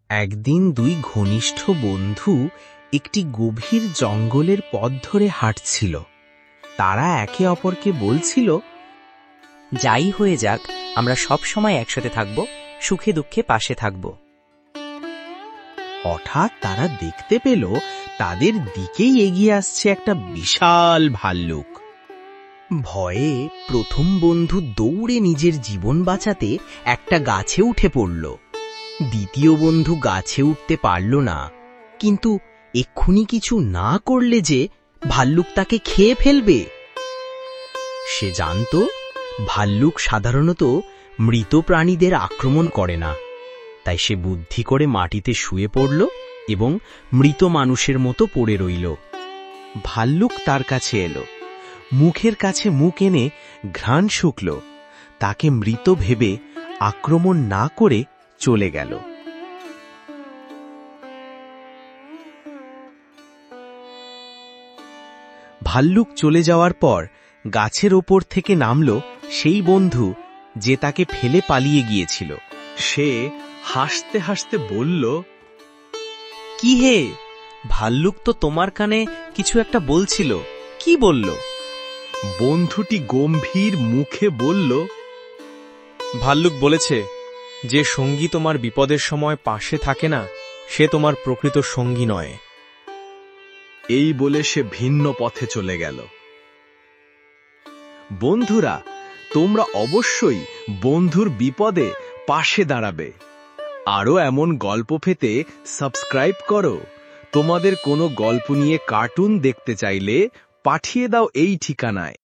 একদিন দুই ঘনিষ্ঠ বন্ধু একটি গভীর জঙ্গলের পথ ধরে হাঁটছিল। তারা একে অপরকে বলছিল, যাই হয়ে যাক, আমরা সব সময় একসাথে থাকব, সুখে দুঃখে পাশে থাকব। হঠাৎ তারা দেখতে পেল তাদের দিকেই এগিয়ে আসছে একটা বিশাল ভাল্লুক। ভয়ে প্রথম বন্ধু দৌড়ে নিজের জীবন বাঁচাতে একটা গাছে উঠে পড়ল। দ্বিতীয় বন্ধু গাছে উঠতে পারল না, কিন্তু এক্ষুনি কিছু না করলে যে ভাল্লুক তাকে খেয়ে ফেলবে। সে জানত ভাল্লুক সাধারণত মৃত প্রাণীদের আক্রমণ করে না, তাই সে বুদ্ধি করে মাটিতে শুয়ে পড়ল এবং মৃত মানুষের মতো পড়ে রইল। ভাল্লুক তার কাছে এলো, মুখের কাছে মুখ এনে ঘ্রাণ শুঁকল। তাকে মৃত ভেবে আক্রমণ না করে চলে গেল। ভাল্লুক চলে যাওয়ার পর গাছের ওপর থেকে নামল সেই বন্ধু যে তাকে ফেলে পালিয়ে গিয়েছিল। সে হাসতে হাসতে বলল, কি হে, ভাল্লুক তো তোমার কানে কিছু একটা বলছিল, কি বলল? বন্ধুটি গম্ভীর মুখে বলল, ভাল্লুক বলেছে, যে সঙ্গী তোমার বিপদের সময় পাশে থাকে না, সে তোমার প্রকৃত সঙ্গী নয়। এই বলে সে ভিন্ন পথে চলে গেল। বন্ধুরা, তোমরা অবশ্যই বন্ধুর বিপদে পাশে দাঁড়াবে। আরও এমন গল্প পেতে সাবস্ক্রাইব করো। তোমাদের কোনো গল্প নিয়ে কার্টুন দেখতে চাইলে পাঠিয়ে দাও এই ঠিকানায়।